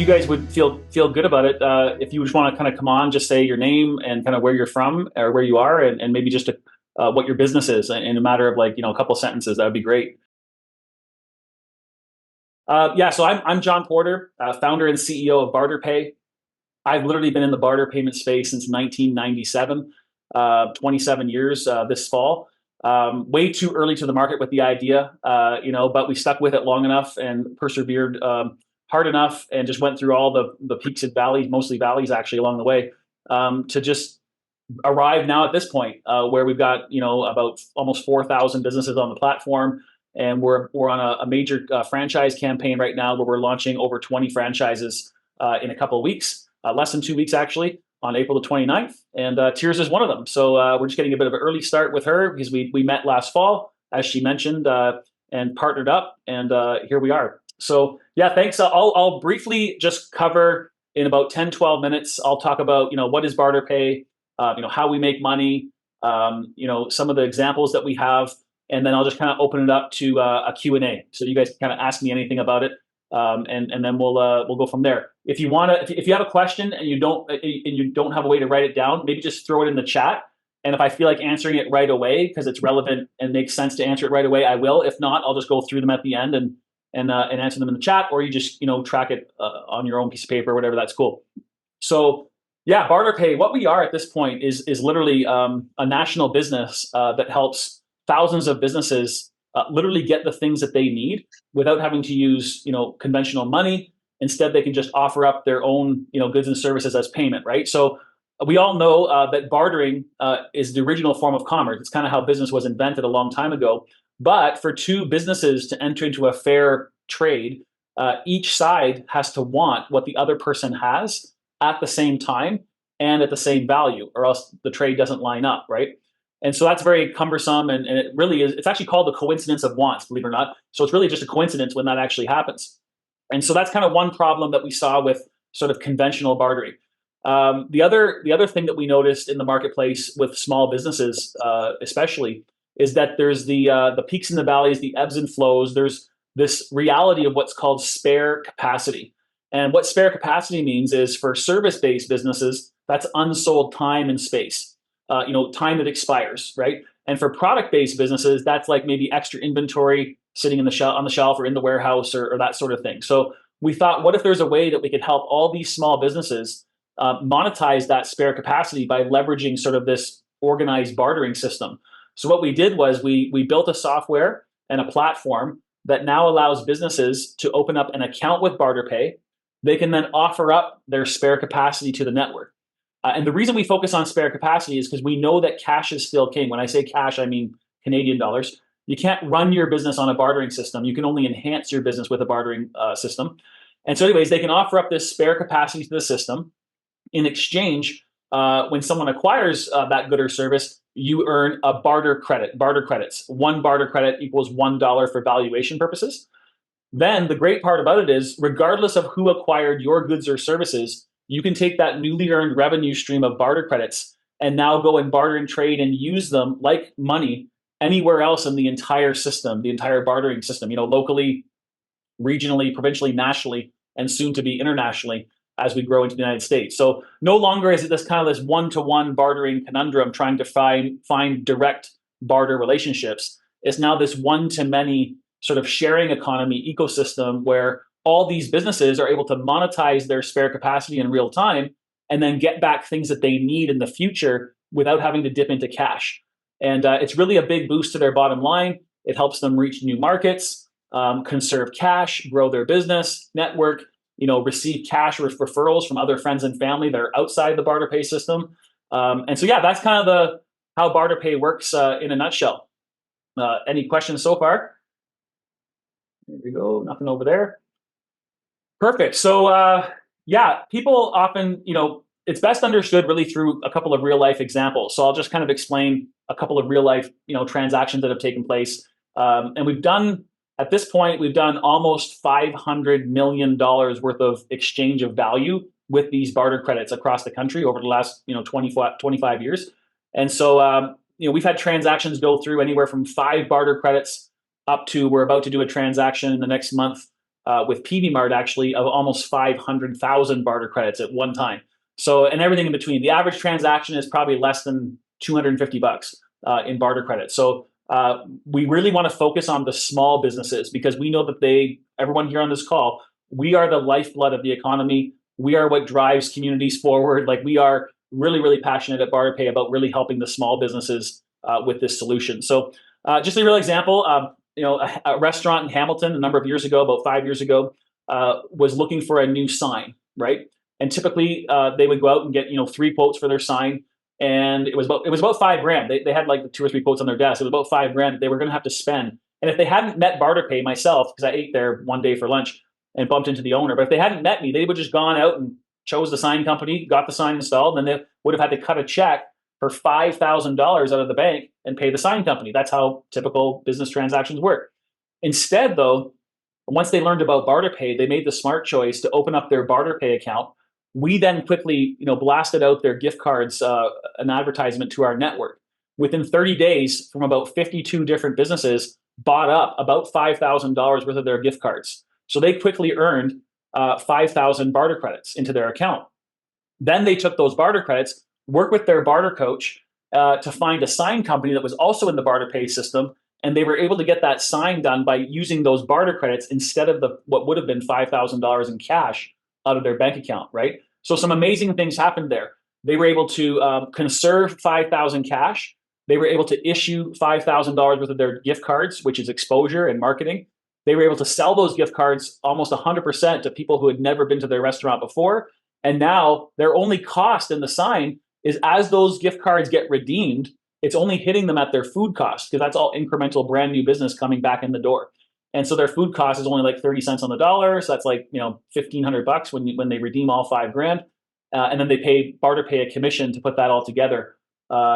you guys would feel good about it, if you just want to kind of come on, just say your name and kind of where you're from or where you are, and maybe just what your business is in a matter of like a couple sentences, that would be great. Yeah, so I'm John Porter, founder and CEO of BarterPay. I've literally been in the barter payment space since 1997, 27 years this fall. Way too early to the market with the idea, but we stuck with it long enough and persevered hard enough and just went through all the peaks and valleys, mostly valleys actually along the way, to just arrive now at this point where we've got about almost 4,000 businesses on the platform, and we're on a major franchise campaign right now where we're launching over 20 franchises in a couple of weeks, less than 2 weeks actually, on April the 29th, and Tirzah is one of them. So we're just getting a bit of an early start with her because we met last fall, as she mentioned, and partnered up, and here we are. So yeah, thanks. I'll briefly just cover in about 10, 12 minutes. I'll talk about what is BarterPay, how we make money, some of the examples that we have, and then I'll just kind of open it up to a Q&A. So you guys can kind of ask me anything about it, and then we'll go from there. If you have a question and you don't have a way to write it down, maybe just throw it in the chat. And if I feel like answering it right away because it's relevant and makes sense to answer it right away, I will. If not, I'll just go through them at the end and answer them in the chat, or you just track it on your own piece of paper or whatever. That's cool. So yeah, BarterPay, what we are at this point is literally a national business that helps thousands of businesses literally get the things that they need without having to use conventional money. Instead, they can just offer up their own goods and services as payment, right? So we all know that bartering is the original form of commerce. It's kind of how business was invented a long time ago. But for two businesses to enter into a fair trade, each side has to want what the other person has at the same time and at the same value, or else the trade doesn't line up, right? And so that's very cumbersome, and it really is. It's actually called the coincidence of wants, believe it or not. So it's really just a coincidence when that actually happens. And so that's kind of one problem that we saw with sort of conventional bartering. The other thing that we noticed in the marketplace with small businesses, especially, is that there's the peaks and the valleys, the ebbs and flows. There's this reality of what's called spare capacity. And what spare capacity means is for service-based businesses, that's unsold time and space, time that expires, right? And for product-based businesses, that's like maybe extra inventory sitting on the shelf or in the warehouse or that sort of thing. So we thought, what if there's a way that we could help all these small businesses monetize that spare capacity by leveraging sort of this organized bartering system? So what we did was we built a software and a platform that now allows businesses to open up an account with BarterPay. They can then offer up their spare capacity to the network. And the reason we focus on spare capacity is because we know that cash is still king. When I say cash, I mean Canadian dollars. You can't run your business on a bartering system. You can only enhance your business with a bartering system. And so anyways, they can offer up this spare capacity to the system. In exchange, when someone acquires that good or service, you earn a barter credit, barter credits. One barter credit equals $1 for valuation purposes. Then the great part about it is, regardless of who acquired your goods or services, you can take that newly earned revenue stream of barter credits and now go and barter and trade and use them like money anywhere else in the entire system, the entire bartering system, locally, regionally, provincially, nationally, and soon to be internationally as we grow into the United States. So no longer is it this kind of this one-to-one bartering conundrum trying to find direct barter relationships. It's now this one-to-many sort of sharing economy ecosystem where all these businesses are able to monetize their spare capacity in real time and then get back things that they need in the future without having to dip into cash. And it's really a big boost to their bottom line. It helps them reach new markets, conserve cash, grow their business, network, receive cash or referrals from other friends and family that are outside the BarterPay system. And so, yeah, that's kind of how BarterPay works in a nutshell. Any questions so far? There we go. Nothing over there. Perfect. So, yeah, people often, it's best understood really through a couple of real life examples. So I'll just kind of explain a couple of real life, transactions that have taken place. And at this point, we've done almost $500 million worth of exchange of value with these barter credits across the country over the last, 25 years. And so, we've had transactions go through anywhere from 5 barter credits up to, we're about to do a transaction in the next month with PV Mart actually of almost 500,000 barter credits at one time. So, and everything in between. The average transaction is probably less than $250 in barter credit. So we really want to focus on the small businesses because we know that everyone here on this call, we are the lifeblood of the economy. We are what drives communities forward. Like we are really, really passionate at BarterPay about really helping the small businesses with this solution. So just a real example, a restaurant in Hamilton a number of years ago, about 5 years ago, was looking for a new sign, right? And typically they would go out and get 3 quotes for their sign, and it was about $5,000. They had like the 2 or 3 quotes on their desk. It was about $5,000 they were going to have to spend. And if they hadn't met BarterPay myself, because I ate there one day for lunch and bumped into the owner, but if they hadn't met me, they would just gone out and chose the sign company, got the sign installed, and then they would have had to cut a check for $5,000 out of the bank and pay the sign company. That's how typical business transactions work. Instead, though, once they learned about BarterPay, they made the smart choice to open up their BarterPay account. We then quickly, blasted out their gift cards, an advertisement to our network. Within 30 days, from about 52 different businesses, bought up about $5,000 worth of their gift cards. So they quickly earned 5,000 barter credits into their account. Then they took those barter credits, worked with their Barter Coach to find a sign company that was also in the BarterPay system, and they were able to get that sign done by using those barter credits instead of what would have been $5,000 in cash out of their bank account, right? So some amazing things happened there. They were able to conserve 5,000 cash. They were able to issue $5,000 worth of their gift cards, which is exposure and marketing. They were able to sell those gift cards almost 100% to people who had never been to their restaurant before. And now their only cost in the sign is as those gift cards get redeemed, it's only hitting them at their food cost because that's all incremental brand new business coming back in the door. And so their food cost is only like 30 cents on the dollar. So that's like, $1,500 when they redeem all $5,000. And then they pay BarterPay a commission to put that all together,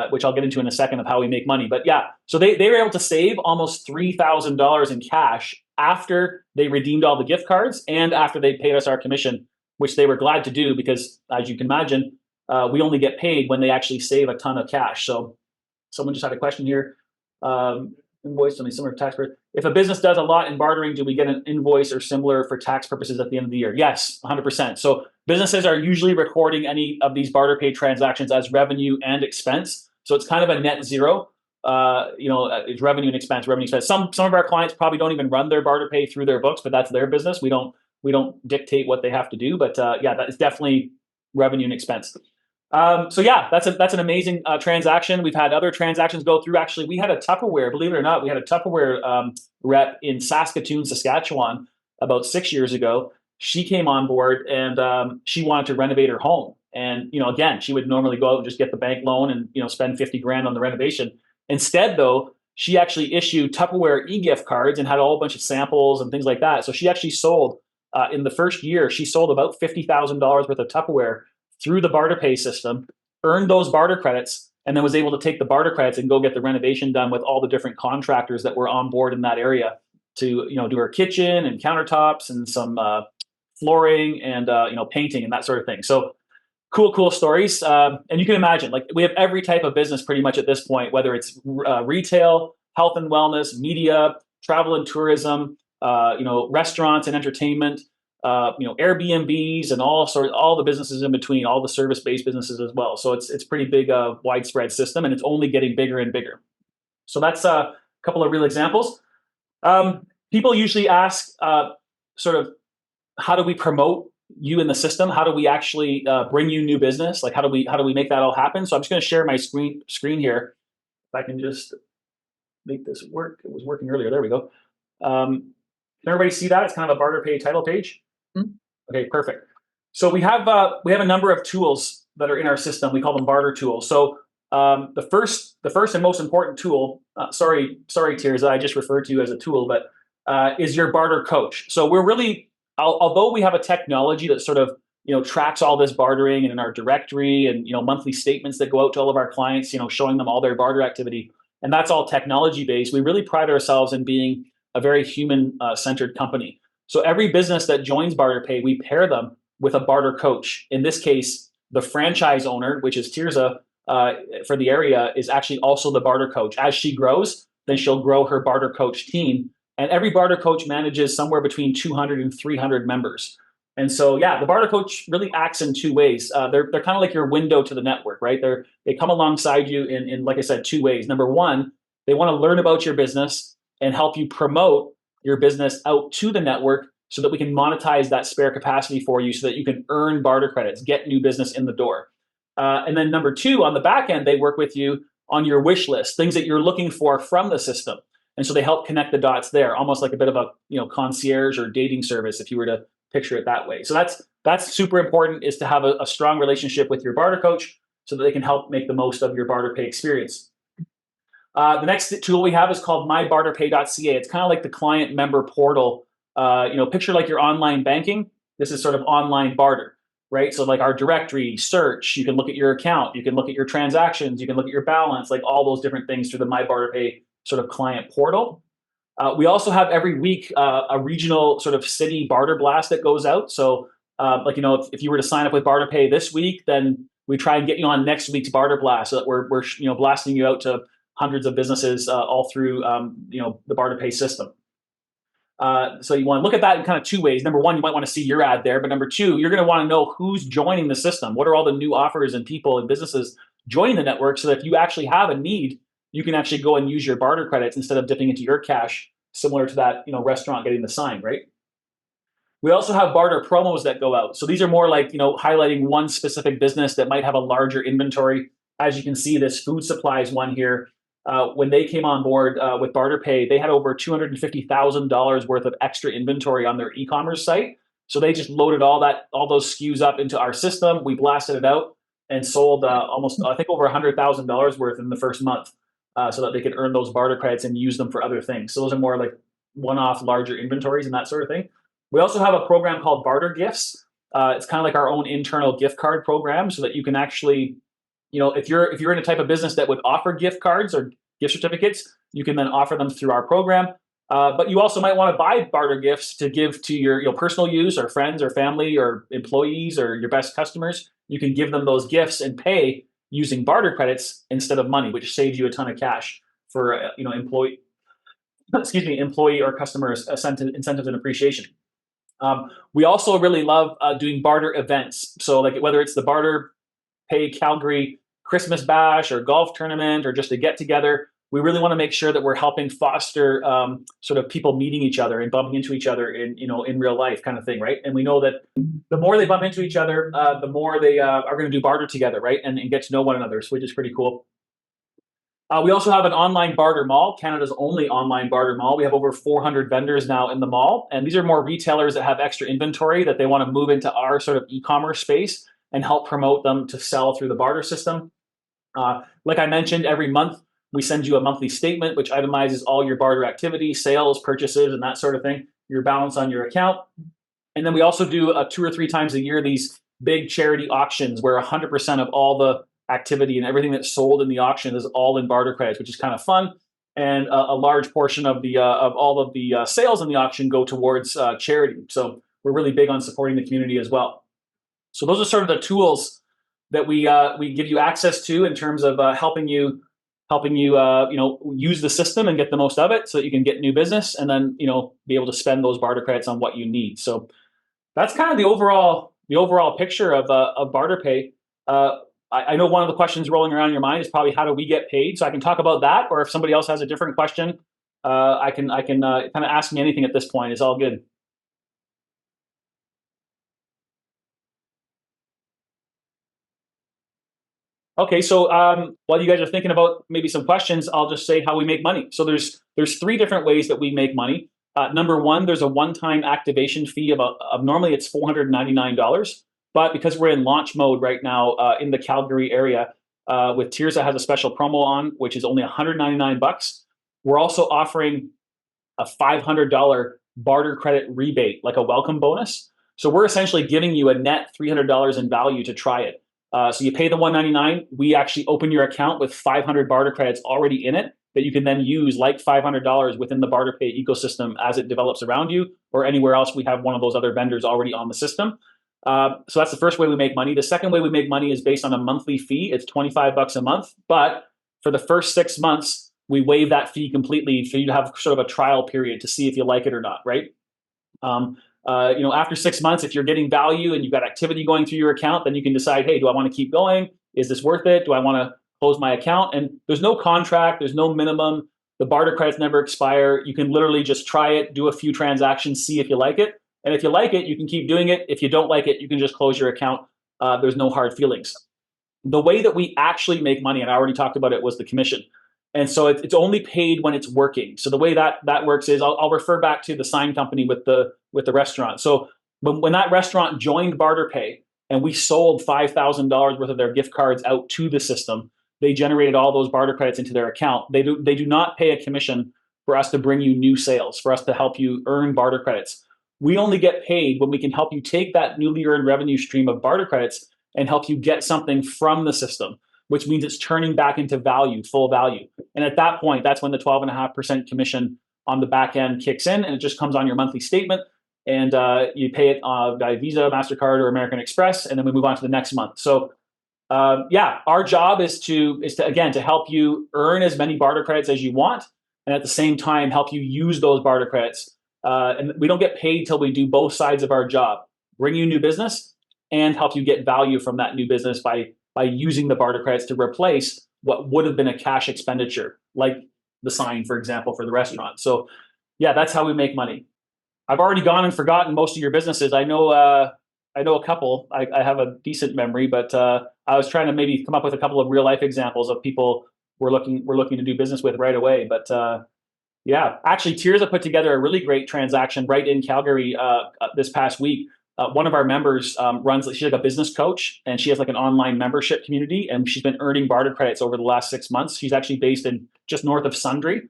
which I'll get into in a second of how we make money. But yeah, so they were able to save almost $3,000 in cash after they redeemed all the gift cards and after they paid us our commission, which they were glad to do because, as you can imagine, we only get paid when they actually save a ton of cash. So someone just had a question here. Invoice on a similar tax rate. If a business does a lot in bartering, do we get an invoice or similar for tax purposes at the end of the year? Yes, 100%. So businesses are usually recording any of these BarterPay transactions as revenue and expense. So it's kind of a net zero. It's revenue and expense, revenue expense. Some of our clients probably don't even run their BarterPay through their books, but that's their business. We don't dictate what they have to do. But that is definitely revenue and expense. So yeah, that's an amazing transaction. We've had other transactions go through. Actually, we had a Tupperware, believe it or not, we had a Tupperware rep in Saskatoon, Saskatchewan about 6 years ago. She came on board and she wanted to renovate her home. And, again, she would normally go out and just get the bank loan and, spend 50 grand on the renovation. Instead, though, she actually issued Tupperware e-gift cards and had a whole bunch of samples and things like that. So she actually sold, in the first year, she sold about $50,000 worth of Tupperware through the BarterPay system, earned those barter credits, and then was able to take the barter credits and go get the renovation done with all the different contractors that were on board in that area to do her kitchen and countertops and some flooring and painting and that sort of thing. So cool stories. And you can imagine, like, we have every type of business pretty much at this point, whether it's retail, health and wellness, media, travel and tourism, restaurants and entertainment. Airbnbs and all the businesses in between, all the service-based businesses as well. So it's pretty big, widespread system, and it's only getting bigger and bigger. So that's a couple of real examples. People usually ask, sort of, how do we promote you in the system? How do we actually bring you new business? Like, how do we make that all happen? So I'm just going to share my screen here. If I can just make this work. It was working earlier. There we go. Can everybody see that? It's kind of a BarterPay title page. Okay, perfect. So we have a number of tools that are in our system. We call them barter tools. So the first and most important tool, sorry, Tirzah, I just referred to you as a tool, but is your Barter Coach. So we're really, although we have a technology that sort of tracks all this bartering and in our directory and monthly statements that go out to all of our clients, showing them all their barter activity, and that's all technology based. We really pride ourselves in being a very human centered company. So every business that joins BarterPay, we pair them with a Barter Coach. In this case, the franchise owner, which is Tirzah for the area, is actually also the Barter Coach. As she grows, then she'll grow her Barter Coach team And every Barter Coach manages somewhere between 200 and 300 members. And so, yeah, the Barter Coach really acts in two ways. They're kind of like your window to the network, right? They come alongside you in, like I said, two ways. Number one, they want to learn about your business and help you promote your business out to the network so that we can monetize that spare capacity for you so that you can earn barter credits, get new business in the door. And then number two, on the back end, they work with you on your wish list, things that you're looking for from the system. And so they help connect the dots there, almost like a bit of a concierge or dating service, if you were to picture it that way. So that's super important, is to have a strong relationship with your barter coach so that they can help make the most of your BarterPay experience. The next tool we have is called mybarterpay.ca. It's kind of like the client member portal. Picture like your online banking. This is sort of online barter, right? So like our directory, search, you can look at your account, you can look at your transactions, you can look at your balance, like all those different things through the mybarterpay sort of client portal. We also have every week a regional sort of city barter blast that goes out. So if you were to sign up with BarterPay this week, then we try and get you on next week's barter blast so that we're blasting you out to hundreds of businesses all through the BarterPay system. So you want to look at that in kind of two ways. Number one, you might want to see your ad there, but number two, you're going to want to know who's joining the system. What are all the new offers and people and businesses joining the network, so that if you actually have a need, you can actually go and use your barter credits instead of dipping into your cash, similar to that restaurant getting the sign, right? We also have barter promos that go out. So these are more like highlighting one specific business that might have a larger inventory. As you can see, this food supplies one here. When they came on board with BarterPay, they had over $250,000 worth of extra inventory on their e-commerce site. So they just loaded all those SKUs up into our system. We blasted it out and sold almost, I think, over $100,000 worth in the first month, so that they could earn those barter credits and use them for other things. So those are more like one-off larger inventories and that sort of thing. We also have a program called Barter Gifts. It's kind of like our own internal gift card program, so that you can actually, if you're in a type of business that would offer gift cards or gift certificates, you can then offer them through our program. But you also might want to buy barter gifts to give to your personal use, or friends or family or employees or your best customers. You can give them those gifts and pay using barter credits instead of money, which saves you a ton of cash for employee or customers incentives and appreciation. We also really love doing barter events. So like whether it's the Barter Pay Calgary Christmas bash or golf tournament or just a get together, we really want to make sure that we're helping foster sort of people meeting each other and bumping into each other in real life, kind of thing, right? And we know that the more they bump into each other, the more they are going to do barter together, right? And get to know one another, which is pretty cool. We also have an online barter mall, Canada's only online barter mall. We have over 400 vendors now in the mall, and these are more retailers that have extra inventory that they want to move into our sort of e-commerce space and help promote them to sell through the barter system. Like I mentioned, every month we send you a monthly statement which itemizes all your barter activity, sales, purchases, and that sort of thing, your balance on your account. And then we also do 2 or 3 times a year these big charity auctions where 100% of all the activity and everything that's sold in the auction is all in barter credits, which is kind of fun. And a large portion of all of the sales in the auction go towards charity. So we're really big on supporting the community as well. So those are sort of the tools that we give you access to in terms of helping you use the system and get the most of it, so that you can get new business and then be able to spend those barter credits on what you need. So that's kind of the overall picture of BarterPay. I know one of the questions rolling around in your mind is probably, how do we get paid? So I can talk about that, or if somebody else has a different question, I can kind of ask me anything at this point. It's all good. Okay, so while you guys are thinking about maybe some questions, I'll just say how we make money. So there's 3 different ways that we make money. Number one, there's a one-time activation fee of normally it's $499, but because we're in launch mode right now in the Calgary area, with Tirzah has a special promo on, which is only $199. We're also offering a $500 barter credit rebate, like a welcome bonus. So we're essentially giving you a net $300 in value to try it. So you pay the $199. We actually open your account with 500 barter credits already in it that you can then use like $500 within the BarterPay ecosystem as it develops around you, or anywhere else we have one of those other vendors already on the system. So that's the first way we make money. The second way we make money is based on a monthly fee. It's $25 a month, but for the first 6 months, we waive that fee completely for you to have sort of a trial period to see if you like it or not, right? After 6 months, if you're getting value and you've got activity going through your account, then you can decide, hey, do I want to keep going? Is this worth it? Do I want to close my account? And there's no contract, there's no minimum. The barter credits never expire. You can literally just try it, do a few transactions, see if you like it. And if you like it, you can keep doing it. If you don't like it, you can just close your account. There's no hard feelings. The way that we actually make money, and I already talked about it, was the commission. And so it's only paid when it's working. So the way that works is I'll refer back to the sign company with the restaurant. So when that restaurant joined BarterPay and we sold $5,000 worth of their gift cards out to the system, they generated all those barter credits into their account. They do not pay a commission for us to bring you new sales, for us to help you earn barter credits. We only get paid when we can help you take that newly earned revenue stream of barter credits and help you get something from the system, which means it's turning back into value, full value. And at that point, that's when the 12.5% commission on the back end kicks in, and it just comes on your monthly statement. And you pay it by Visa, MasterCard, or American Express, and then we move on to the next month. So our job is to help you earn as many barter credits as you want, and at the same time help you use those barter credits. And we don't get paid till we do both sides of our job: bring you new business and help you get value from that new business by using the barter credits to replace what would have been a cash expenditure, like the sign, for example, for the restaurant. So yeah, that's how we make money. I've already gone and forgotten most of your businesses. I know a couple. I have a decent memory, but I was trying to maybe come up with a couple of real life examples of people we're looking to do business with right away. But yeah, actually, Tirzah put together a really great transaction right in Calgary this past week. One of our members she's like a business coach, and she has like an online membership community, and she's been earning barter credits over the last 6 months. She's actually based in just north of Sundre.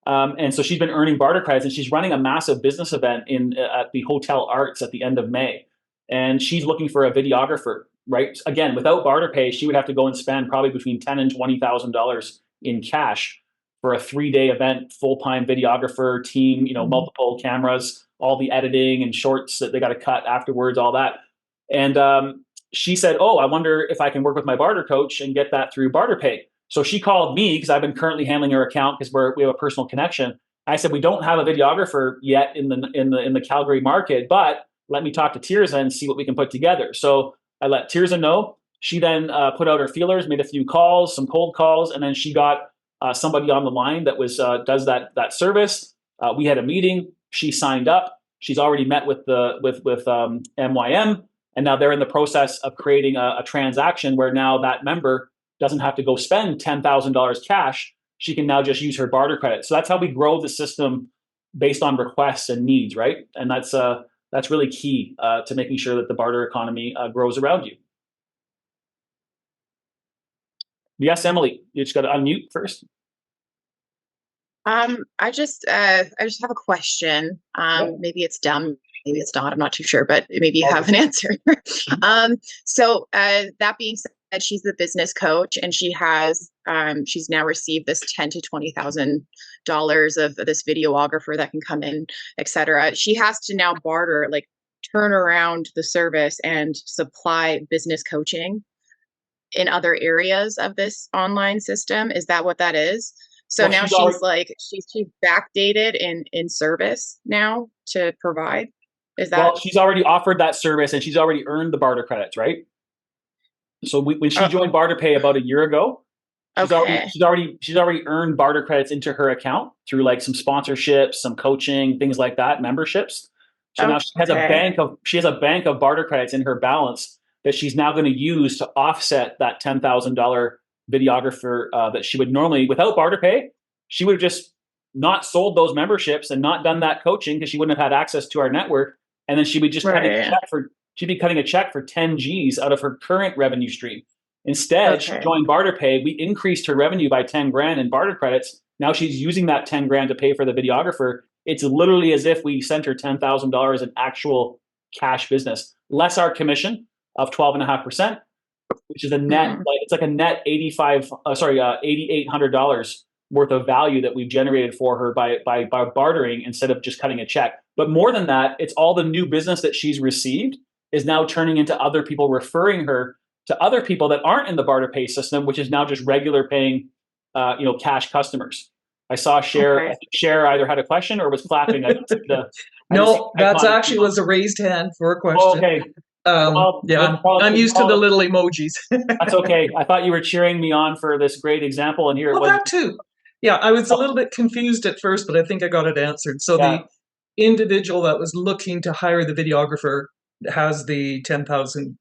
And so she's been earning barter credits, and she's running a massive business event at the Hotel Arts at the end of May. And she's looking for a videographer, right? Again, without BarterPay, she would have to go and spend probably between $10,000 and $20,000 in cash for a 3-day event, full-time videographer team, multiple cameras, all the editing and shorts that they got to cut afterwards, all that. And she said, oh, I wonder if I can work with my Barter Coach and get that through BarterPay. So she called me because I've been currently handling her account because we have a personal connection. I said, we don't have a videographer yet in the Calgary market, but let me talk to Tirzah and see what we can put together. So I let Tirzah know. She then put out her feelers, made a few calls, some cold calls, and then she got somebody on the line that does that service. We had a meeting. She signed up. She's already met with MYM, and now they're in the process of creating a transaction where now that member doesn't have to go spend $10,000 cash. She can now just use her barter credit. So that's how we grow the system based on requests and needs, right? And that's really key to making sure that the barter economy grows around you. Yes, Emily, you just got to unmute first. I just have a question. Maybe it's dumb, maybe it's not. I'm not too sure, but maybe you have an answer. So that being said, she's the business coach, and she's now received this $10,000 to $20,000 of this videographer that can come in, etc. She has to now barter, like turn around the service and supply business coaching in other areas of this online system. Is that what that is? So now she's backdated in service now to provide. Is that? Well, she's already offered that service and she's already earned the barter credits, right? So when she joined BarterPay about a year ago, she's already earned barter credits into her account through like some sponsorships, some coaching, things like that, memberships. So now she has a bank of barter credits in her balance that she's now going to use to offset that $10,000 videographer that she would normally, without BarterPay, she would have just not sold those memberships and not done that coaching because she wouldn't have had access to our network. And then she would just she'd be cutting a check for 10 G's out of her current revenue stream. Instead, she joined BarterPay. We increased her revenue by 10 grand in barter credits. Now she's using that 10 grand to pay for the videographer. It's literally as if we sent her $10,000 in actual cash business, less our commission of 12.5%, which is a net, it's like a net $8,800 worth of value that we've generated for her by bartering instead of just cutting a check. But more than that, it's all the new business that she's received is now turning into other people referring her to other people that aren't in the BarterPay system, which is now just regular paying, cash customers. I saw Cher. Okay. I think Cher either had a question or was clapping. No, that's actually was a raised hand for a question. Okay. Well, Yeah, I'm used to the little emojis. That's okay. I thought you were cheering me on for this great example, and here it was. That too. Yeah, I was a little bit confused at first, but I think I got it answered. So the individual that was looking to hire the videographer has the 10,000,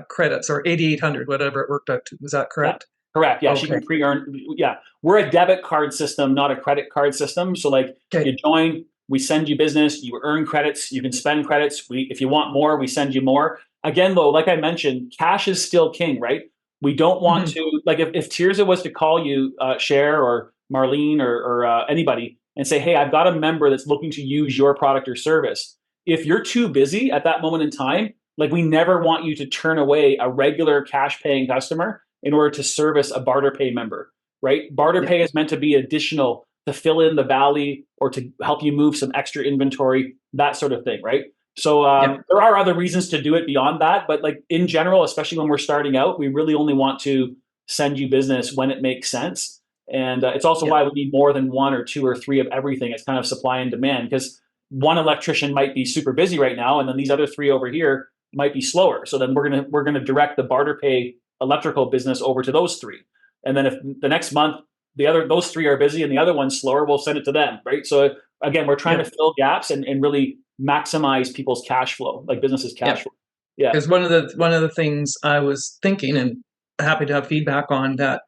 credits, or 8,800, whatever it worked out to. Was that correct? Correct. Yeah, okay. She can pre-earn. Yeah, we're a debit card system, not a credit card system. So you join, we send you business, you earn credits, you can spend credits. If you want more, we send you more. Again, though, like I mentioned, cash is still king, right? We don't want to, like if Tirzah was to call you, Cher or Marlene or anybody and say, hey, I've got a member that's looking to use your product or service. If you're too busy at that moment in time, like we never want you to turn away a regular cash paying customer in order to service a BarterPay member, right? BarterPay is meant to be additional to fill in the valley or to help you move some extra inventory, that sort of thing, right? So there are other reasons to do it beyond that, but like in general, especially when we're starting out, we really only want to send you business when it makes sense. And it's also why we need more than one or two or three of everything. It's kind of supply and demand, because one electrician might be super busy right now, and then these other three over here might be slower. So then we're gonna direct the BarterPay electrical business over to those three. And then if the next month those three are busy and the other one's slower, we'll send it to them, right? So again, we're trying to fill gaps and really maximize people's cash flow, like businesses' cash flow. Yeah. Because one of the things I was thinking, and happy to have feedback on that,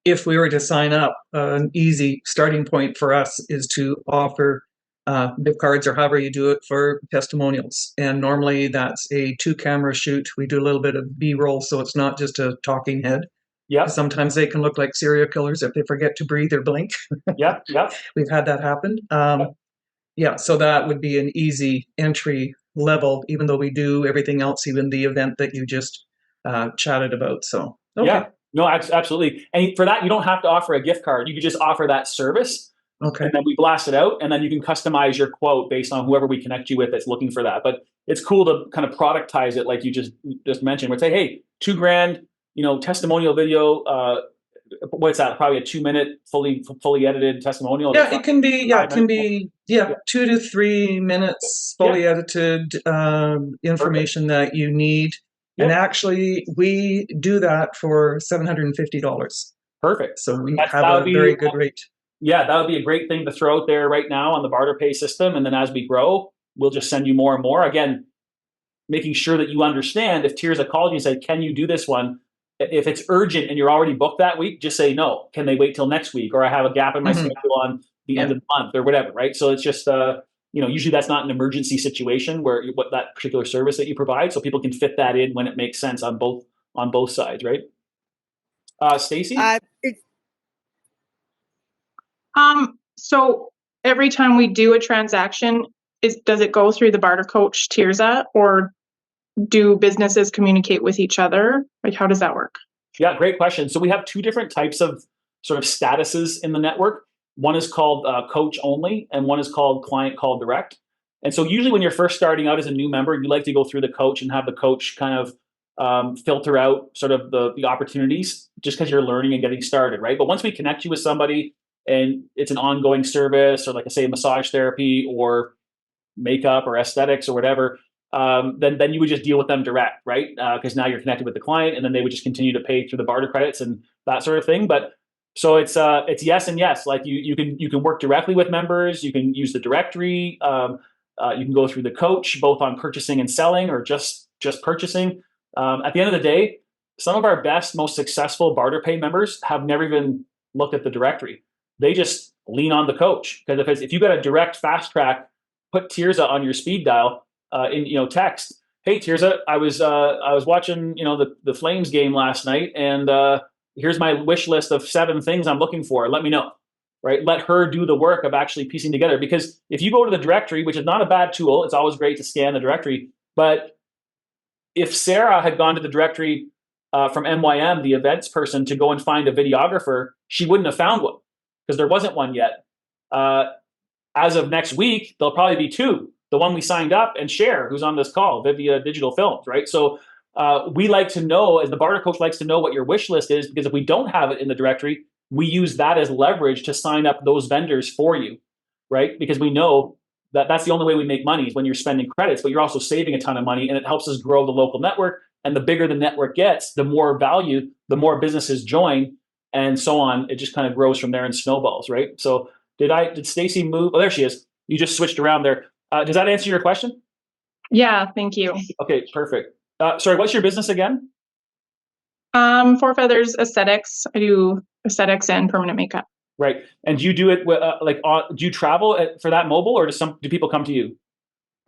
if we were to sign up, an easy starting point for us is to offer gift cards, or however you do it, for testimonials. And normally that's a 2-camera shoot. We do a little bit of B-roll, so it's not just a talking head. Yeah. Sometimes they can look like serial killers if they forget to breathe or blink. Yeah. We've had that happen. So that would be an easy entry level, even though we do everything else, even the event that you just chatted about. So yeah, no, absolutely. And for that, you don't have to offer a gift card. You could just offer that service. Okay. And then we blast it out, and then you can customize your quote based on whoever we connect you with that's looking for that. But it's cool to kind of productize it, like you just mentioned. We'd say, hey, $2,000, testimonial video. What's that? Probably a 2-minute, fully edited testimonial. Yeah, it can be. Yeah, it can be. Yeah, 2 to 3 minutes, fully edited information that you need. Yep. And actually, we do that for $750. Perfect. So we have a very good rate. Yeah, that would be a great thing to throw out there right now on the BarterPay system. And then as we grow, we'll just send you more and more. Again, making sure that you understand, if Tirzah called you and said, can you do this one? If it's urgent and you're already booked that week, just say no. Can they wait till next week? Or I have a gap in my schedule on the end of the month or whatever, right? So it's just, usually that's not an emergency situation where what that particular service that you provide, so people can fit that in when it makes sense on both sides, right? Stacy? So every time we do a transaction, does it go through the Barter Coach Tirzah, or do businesses communicate with each other? Like, how does that work? Yeah, great question. So we have two different types of sort of statuses in the network. One is called coach only, and one is called client call direct. And so usually when you're first starting out as a new member, you like to go through the coach and have the coach kind of filter out sort of the opportunities, just because you're learning and getting started, right? But once we connect you with somebody and it's an ongoing service, or like I say, massage therapy or makeup or aesthetics or whatever, then you would just deal with them direct, right? Because now you're connected with the client, and then they would just continue to pay through the Barter Credits and that sort of thing. But so it's yes and yes. Like you can work directly with members. You can use the directory. You can go through the coach, both on purchasing and selling, or just purchasing. At the end of the day, some of our best, most successful BarterPay members have never even looked at the directory. They just lean on the coach, because if you got a direct fast track, put Tirzah on your speed dial in text. Hey Tirzah, I was watching the Flames game last night, and here's my wish list of 7 things I'm looking for. Let me know, right? Let her do the work of actually piecing together. Because if you go to the directory, which is not a bad tool, it's always great to scan the directory. But if Sarah had gone to the directory from MYM, the events person, to go and find a videographer, she wouldn't have found one, because there wasn't one yet. As of next week, there'll probably be 2. The one we signed up, and Cher, who's on this call, Vivia Digital Films, right? So we like to know, as the Barter Coach likes to know what your wish list is, because if we don't have it in the directory, we use that as leverage to sign up those vendors for you, right? Because we know that that's the only way we make money is when you're spending credits, but you're also saving a ton of money, and it helps us grow the local network. And the bigger the network gets, the more value, the more businesses join, and so on. It just kind of grows from there and snowballs, right? So did Stacy move? Oh, there she is. You just switched around there. Does that answer your question? Yeah, thank you. Okay, perfect. Sorry, what's your business again? Four Feathers Aesthetics. I do aesthetics and permanent makeup. Right. And do you do it with, do you travel for that mobile, or do people come to you?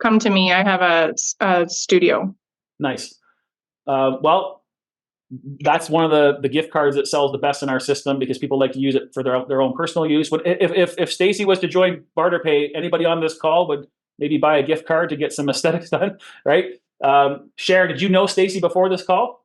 Come to me. I have a studio. Nice. Well, that's one of the gift cards that sells the best in our system because people like to use it for their own personal use. If Stacy was to join BarterPay, anybody on this call would maybe buy a gift card to get some aesthetics done, right? Cher, did you know Stacy before this call?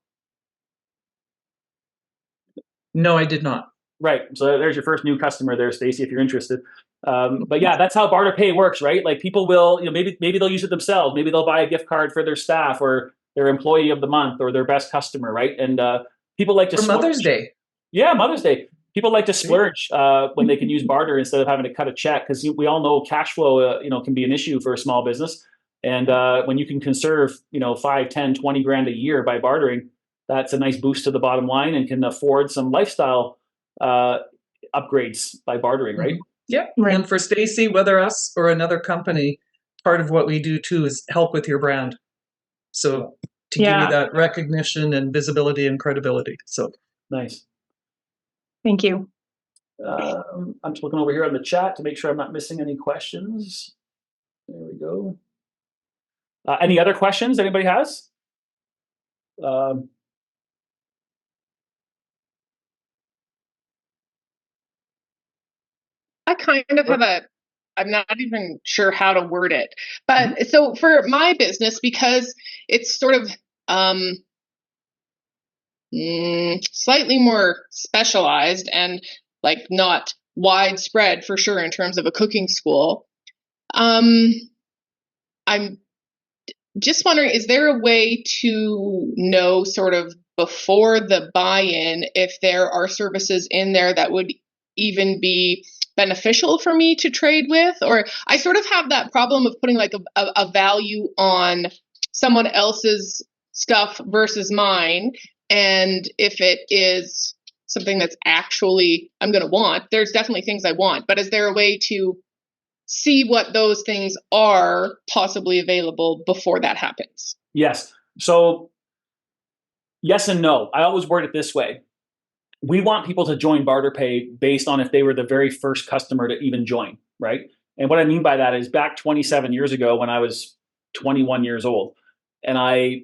No, I did not. Right. So there's your first new customer there, Stacy, if you're interested. But yeah, that's how BarterPay works, right? Like people will, maybe they'll use it themselves. Maybe they'll buy a gift card for their staff or their employee of the month or their best customer, right? And people like to For Mother's Day. Yeah, Mother's Day. People like to splurge when they can use barter instead of having to cut a check, because we all know cash flow, can be an issue for a small business. And when you can conserve, 5, 10, 20 grand a year by bartering, that's a nice boost to the bottom line and can afford some lifestyle upgrades by bartering, right? Yeah. Right. And for Stacy, whether us or another company, part of what we do too is help with your brand. So to give you that recognition and visibility and credibility. So nice. Thank you. I'm just looking over here on the chat to make sure I'm not missing any questions. There we go. Any other questions anybody has? I kind of have I'm not even sure how to word it, but so for my business, because it's sort of slightly more specialized and like not widespread for sure in terms of a cooking school, I'm just wondering, is there a way to know sort of before the buy-in if there are services in there that would even be beneficial for me to trade with? Or I sort of have that problem of putting like a value on someone else's stuff versus mine. And if it is something that's actually I'm going to want, there's definitely things I want. But is there a way to see what those things are possibly available before that happens? Yes. So yes and no. I always word it this way. We want people to join BarterPay based on if they were the very first customer to even join, right? And what I mean by that is back 27 years ago when I was 21 years old, and I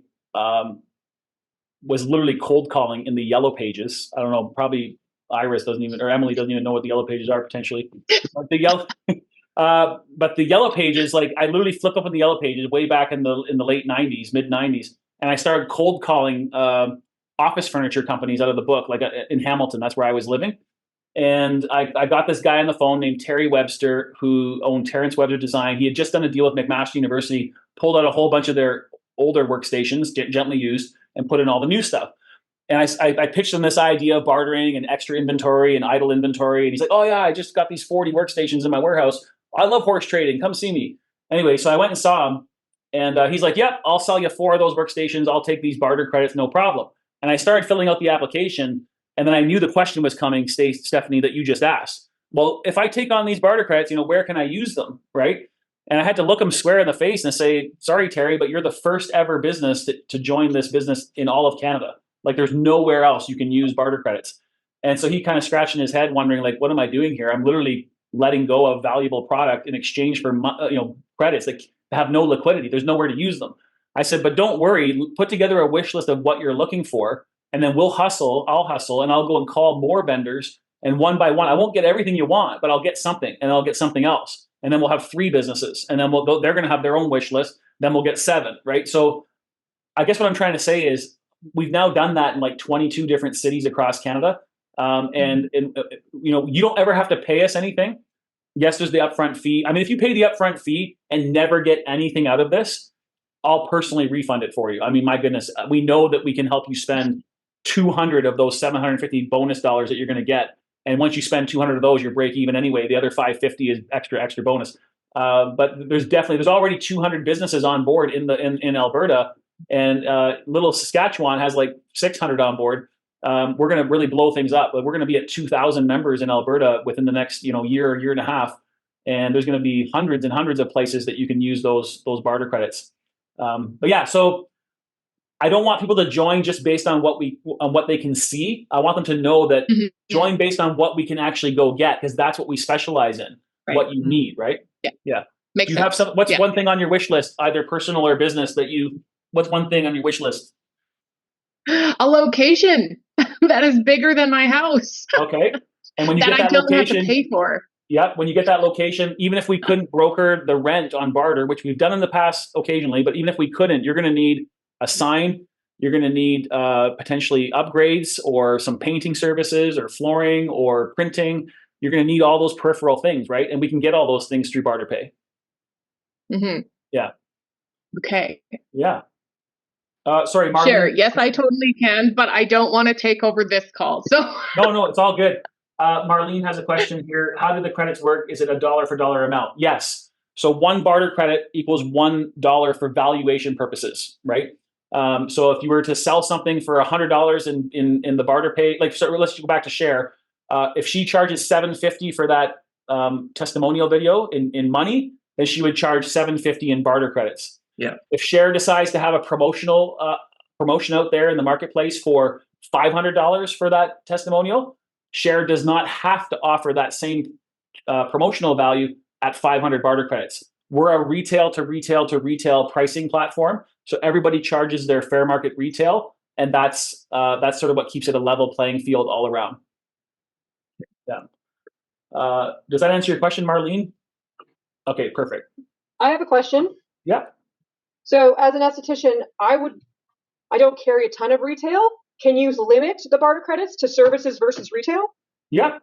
was literally cold calling in the yellow pages. I don't know, probably Iris doesn't even, or Emily doesn't even know what the yellow pages are potentially. But the yellow pages, like I literally flipped up in the yellow pages way back in the late 90s, mid 90s, and I started cold calling office furniture companies out of the book, like in Hamilton. That's where I was living. And I got this guy on the phone named Terry Webster, who owned Terrence Webster Design. He had just done a deal with McMaster University, pulled out a whole bunch of their older workstations, gently used, and put in all the new stuff. And I pitched him this idea of bartering and extra inventory and idle inventory. And he's like, oh yeah, I just got these 40 workstations in my warehouse. I love horse trading. Come see me. Anyway, so I went and saw him. And he's like, yep, I'll sell you 4 of those workstations. I'll take these barter credits, no problem. And I started filling out the application. And then I knew the question was coming, Stephanie, that you just asked. Well, if I take on these barter credits, where can I use them, right? And I had to look him square in the face and say, sorry, Terry, but you're the first ever business to join this business in all of Canada. Like there's nowhere else you can use barter credits. And so he kind of scratching his head wondering, like, what am I doing here? I'm literally letting go of valuable product in exchange for credits that have no liquidity. There's nowhere to use them. I said, but don't worry, put together a wish list of what you're looking for, and then I'll hustle, and I'll go and call more vendors, and one by one, I won't get everything you want, but I'll get something, and I'll get something else. And then we'll have 3 businesses, and then they're going to have their own wish list, then we'll get 7, right? So I guess what I'm trying to say is we've now done that in like 22 different cities across Canada. And you don't ever have to pay us anything. Yes, there's the upfront fee. I mean, if you pay the upfront fee and never get anything out of this, I'll personally refund it for you. I mean, my goodness, we know that we can help you spend 200 of those 750 bonus dollars that you're going to get And once you spend 200 of those, you're break even anyway. The other 550 is extra bonus. But there's already 200 businesses on board in Alberta, and little Saskatchewan has like 600 on board. We're going to really blow things up, but we're going to be at 2,000 members in Alberta within the next year and a half, and there's going to be hundreds and hundreds of places that you can use those barter credits. But yeah, so I don't want people to join just based on what they can see. I want them to know that join based on what we can actually go get, because that's what we specialize in, what you need, right? Yeah. Makes Do you sense. have what's one thing on your wish list, either personal or business, what's one thing on your wish list? A location that is bigger than my house. Okay. And when you that get that I don't location, have to pay for. Yeah, when you get that location, even if we couldn't broker the rent on barter, which we've done in the past occasionally, but even if we couldn't, you're going to need a sign. You're going to need potentially upgrades or some painting services or flooring or printing. You're going to need all those peripheral things, right? And we can get all those things through BarterPay. Yeah. Okay. Yeah. Sorry, Marlene. Sure. Yes, I totally can, but I don't want to take over this call. So No, it's all good. Marlene has a question here. How do the credits work? Is it a dollar for dollar amount? Yes. So one barter credit equals $1 for valuation purposes, right? So if you were to sell something for $100 in the BarterPay, let's go back to Cher. If she charges $7.50 for that testimonial video in money, then she would charge $7.50 in barter credits. Yeah. If Cher decides to have a promotion out there in the marketplace for $500 for that testimonial, Cher does not have to offer that same promotional value at 500 barter credits. We're a retail to retail pricing platform, so everybody charges their fair market retail, and that's sort of what keeps it a level playing field all around. Yeah. Does that answer your question, Marlene? Okay, perfect. I have a question. Yeah. So as an esthetician, I don't carry a ton of retail. Can you limit the barter credits to services versus retail? Yeah.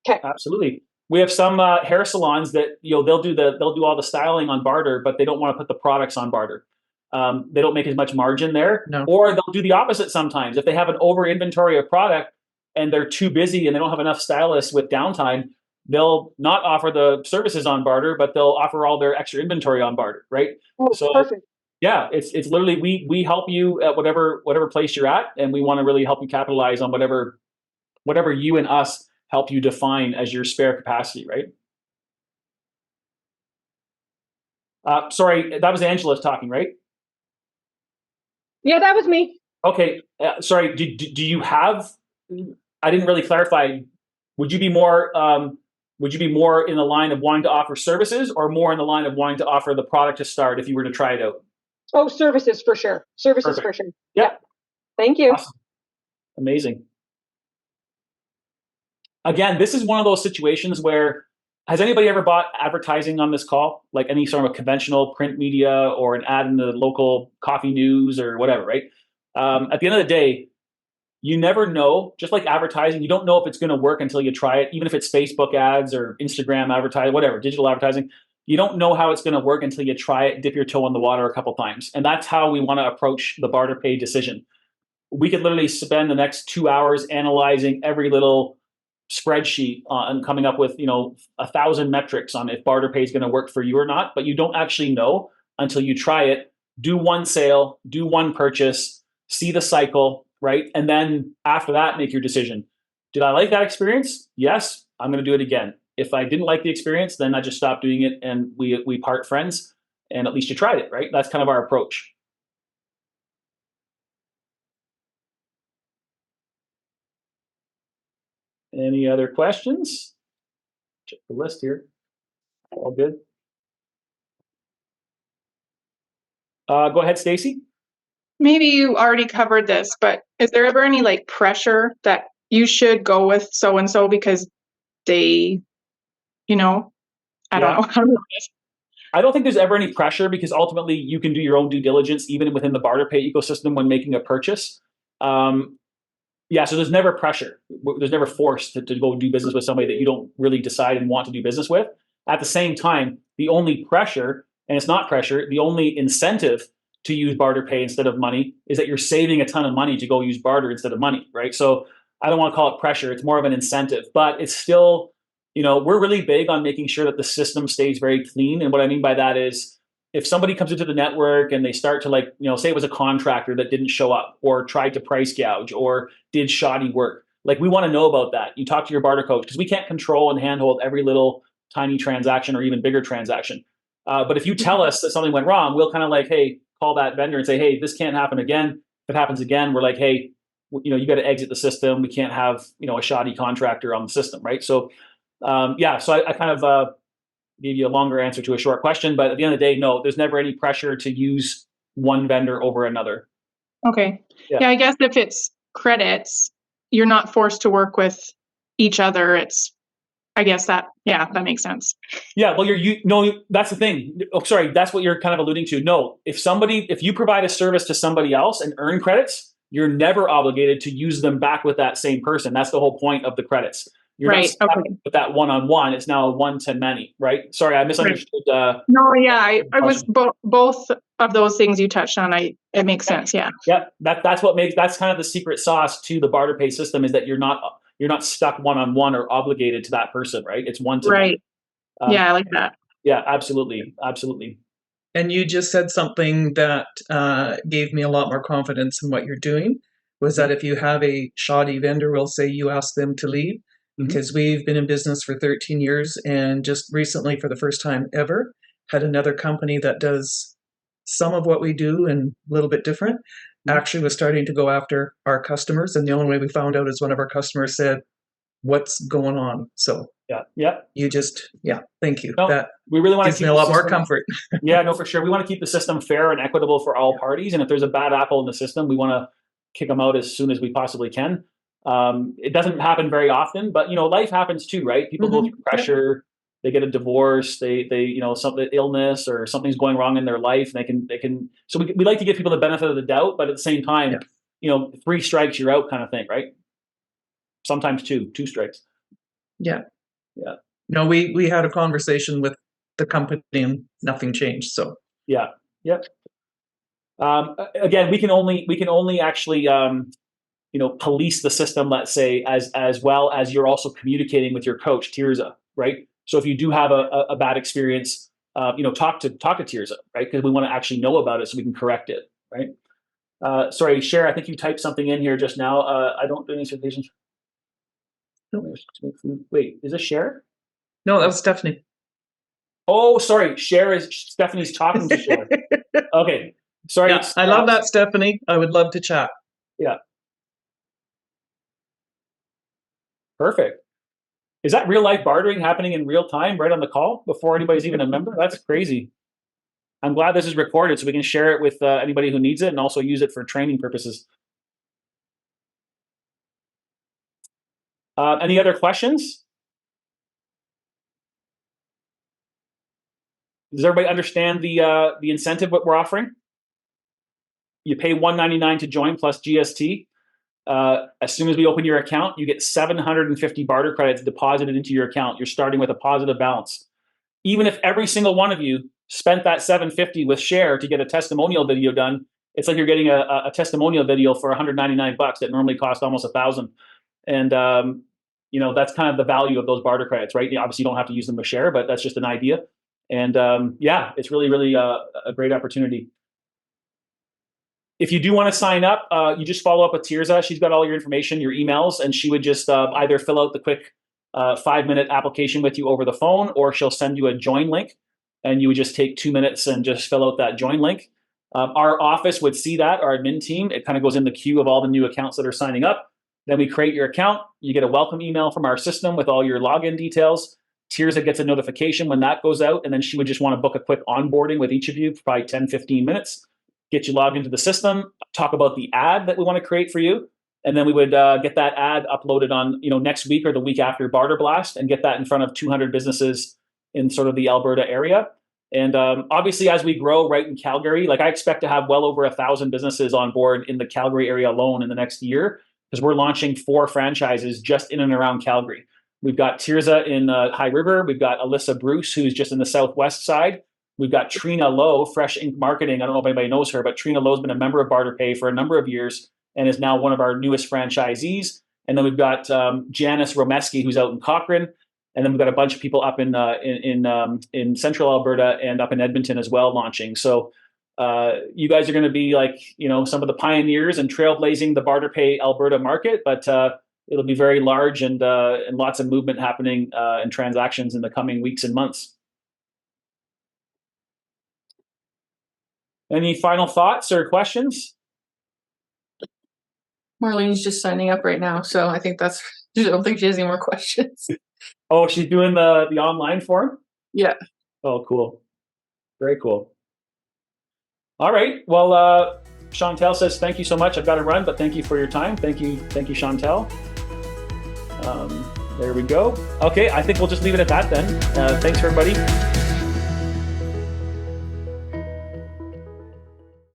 Okay. Absolutely. We have some hair salons that they'll do all the styling on barter, but they don't want to put the products on barter. They don't make as much margin there. No. Or they'll do the opposite sometimes. If they have an over inventory of product and they're too busy and they don't have enough stylists with downtime, they'll not offer the services on barter, but they'll offer all their extra inventory on barter, right? Oh, So perfect. yeah, it's literally we help you at whatever place you're at, and we want to really help you capitalize on whatever you and us help you define as your spare capacity, right? Sorry, that was Angela talking, right? Yeah, that was me. Okay, sorry. Do you have? I didn't really clarify. Would you be more in the line of wanting to offer services, or more in the line of wanting to offer the product to start if you were to try it out? Oh, services for sure. Services Perfect. for sure. Yeah. Thank you. Awesome. Amazing. Again, this is one of those situations where, has anybody ever bought advertising on this call? Like any sort of conventional print media or an ad in the local coffee news or whatever, right? At the end of the day, you never know. Just like advertising, you don't know if it's going to work until you try it, even if it's Facebook ads or Instagram advertising, whatever, digital advertising. You don't know how it's going to work until you try it, dip your toe in the water a couple times. And that's how we want to approach the BarterPay decision. We could literally spend the next 2 hours analyzing every little spreadsheet and coming up with 1,000 metrics on if BarterPay is going to work for you or not. But you don't actually know until you try it, do one sale, do one purchase, see the cycle, right? And then after that, make your decision. Did I like that experience? Yes, I'm going to do it again. If I didn't like the experience, then I just stopped doing it and we part friends, and at least you tried it, right? That's kind of our approach. Any other questions? Check the list here. All good. Go ahead, Stacy. Maybe you already covered this, but is there ever any pressure that you should go with so and so because they, I don't know. I don't think there's ever any pressure, because ultimately you can do your own due diligence even within the BarterPay ecosystem when making a purchase. So there's never pressure. There's never force to go do business with somebody that you don't really decide and want to do business with. At the same time, the only pressure, and it's not pressure, the only incentive to use BarterPay instead of money is that you're saving a ton of money to go use barter instead of money, right? So I don't want to call it pressure. It's more of an incentive, but it's still, we're really big on making sure that the system stays very clean. And what I mean by that is if somebody comes into the network and they start to say it was a contractor that didn't show up or tried to price gouge or did shoddy work, we want to know about that. You talk to your Barter Coach because we can't control and handhold every little tiny transaction or even bigger transaction. But if you tell us that something went wrong, we'll kind of hey, call that vendor and say, hey, this can't happen again. If it happens again, we're hey, you got to exit the system. We can't have, a shoddy contractor on the system, right? So, so I kind of gave you a longer answer to a short question, but at the end of the day, no, there's never any pressure to use one vendor over another. Okay. Yeah, I guess if it's credits, you're not forced to work with each other. It's, I guess that makes sense. Yeah, well, that's the thing. Oh, sorry, that's what you're kind of alluding to. No, if you provide a service to somebody else and earn credits, you're never obligated to use them back with that same person. That's the whole point of the credits. You're not stuck with that one-on-one. It's now a one-to-many, right? Sorry, I misunderstood. No, yeah, I was both of those things you touched on. It makes sense. Yeah. Yeah, that's kind of the secret sauce to the BarterPay system is that you're not stuck one-on-one or obligated to that person, right? It's one-to-one. Right. Yeah, I like that. Yeah, absolutely, absolutely. And you just said something that gave me a lot more confidence in what you're doing. Was that if you have a shoddy vendor, we'll say you ask them to leave. Because we've been in business for 13 years and just recently, for the first time ever, had another company that does some of what we do and a little bit different, actually was starting to go after our customers. And the only way we found out is one of our customers said, what's going on? So you just, thank you. No, that we really want to gives me a lot more comfort. Yeah, no, for sure. We want to keep the system fair and equitable for all parties. And if there's a bad apple in the system, we want to kick them out as soon as we possibly can. It doesn't happen very often, but life happens too, right? People go through pressure, they get a divorce, they something illness or something's going wrong in their life. And they can. So we like to give people the benefit of the doubt, but at the same time, 3 strikes you're out kind of thing, right? Sometimes 2 strikes. Yeah. No, we had a conversation with the company and nothing changed. So yeah. Again, we can only actually police the system, let's say, as well as you're also communicating with your coach, Tirzah, right? So if you do have a bad experience, talk to Tirzah, right? Because we want to actually know about it so we can correct it, right? Sorry, Cher, I think you typed something in here just now. I don't do any certifications. Wait, is this Cher? No, that was Stephanie. Oh, sorry, Stephanie's talking to Cher. Okay, sorry. Yeah, I love that, Stephanie. I would love to chat. Yeah. Perfect. Is that real life bartering happening in real time right on the call before anybody's even a member? That's crazy. I'm glad this is recorded so we can share it with anybody who needs it and also use it for training purposes. Any other questions? Does everybody understand the incentive what we're offering? You pay $199 to join plus GST. As soon as we open your account, you get 750 barter credits deposited into your account. You're starting with a positive balance. Even if every single one of you spent that 750 with Share to get a testimonial video done, it's like you're getting a testimonial video for $199 that normally costs almost $1,000. And that's kind of the value of those barter credits, right? Obviously, you don't have to use them with Share, but that's just an idea. And it's really, really a great opportunity. If you do want to sign up, you just follow up with Tirzah. She's got all your information, your emails, and she would just either fill out the quick 5-minute application with you over the phone, or she'll send you a join link, and you would just take 2 minutes and just fill out that join link. Our office would see that, our admin team. It kind of goes in the queue of all the new accounts that are signing up. Then we create your account. You get a welcome email from our system with all your login details. Tirzah gets a notification when that goes out, and then she would just want to book a quick onboarding with each of you for probably 10, 15 minutes. Get you logged into the system, talk about the ad that we want to create for you, and then we would get that ad uploaded on next week or the week after Barter Blast and get that in front of 200 businesses in sort of the Alberta area. And obviously, as we grow right in Calgary, I expect to have well over 1,000 businesses on board in the Calgary area alone in the next year, because we're launching 4 franchises just in and around Calgary. We've got Tirzah in High River. We've got Alyssa Bruce, who's just in the southwest side. We've got Trina Lowe, Fresh Ink Marketing. I don't know if anybody knows her, but Trina Lowe's been a member of BarterPay for a number of years and is now one of our newest franchisees. And then we've got Janice Romeski, who's out in Cochrane. And then we've got a bunch of people up in central Alberta and up in Edmonton as well launching. So you guys are going to be like, some of the pioneers and trailblazing the BarterPay Alberta market, but it'll be very large and lots of movement happening and transactions in the coming weeks and months. Any final thoughts or questions? Marlene's just signing up right now, so I think I don't think she has any more questions. Oh, she's doing the online form? Yeah. Oh, cool. Very cool. All right. Well, Chantel says, thank you so much. I've got to run, but thank you for your time. Thank you, Chantel. There we go. Okay, I think we'll just leave it at that then. Thanks, everybody.